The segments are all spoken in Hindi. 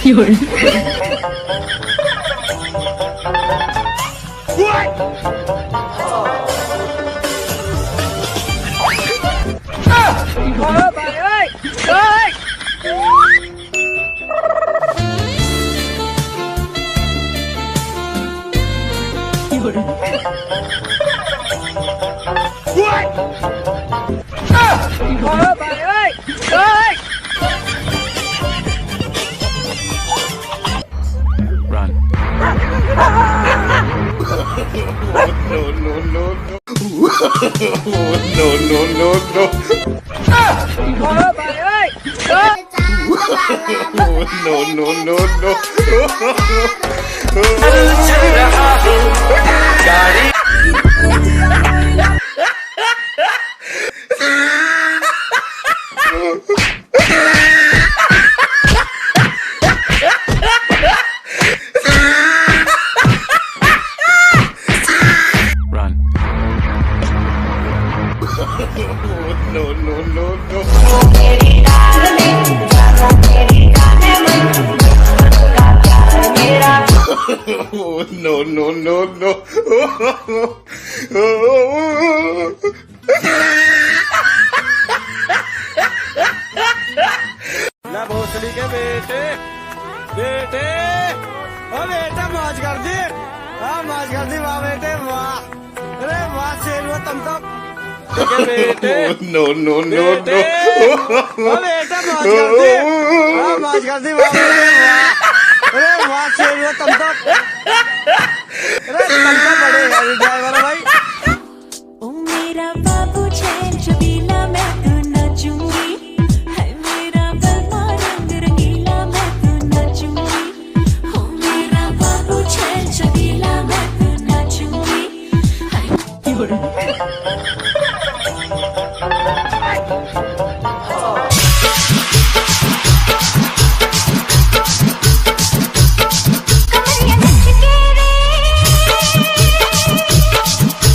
有人，有人，Run. Run. ना भोसड़ी के बेटे बेटे ओ बेटा मौज कर दी। हाँ मौज कर दी वाह बेटे वाह। अरे वाह शेर वो तुम तो के बेटे बेटे ओ बेटा मौज कर दी। हाँ मौज कर दी वाह बेटे वाह। अरे वाह शेर वो तुम तो। अरे तुम तो बड़े गाड़ी ड्राइवर भाई। ओ मेरा बाबू छैल छबीला मैं तो नाचूंगी। है मेरा बलमा रंग रंगीला मैं तो नाचूंगी। ओ मेरा बाबू छैल छबीला मैं तो नाचूंगी। 有人， कमरिया नच के रे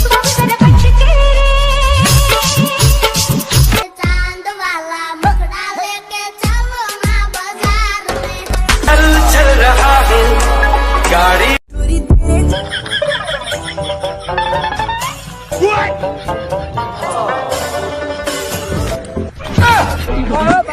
बाबू जरा बच के रे। चांद वाला मुखड़ा लेके चलो ना बाजार में। चल रहा है गाड़ी।有人，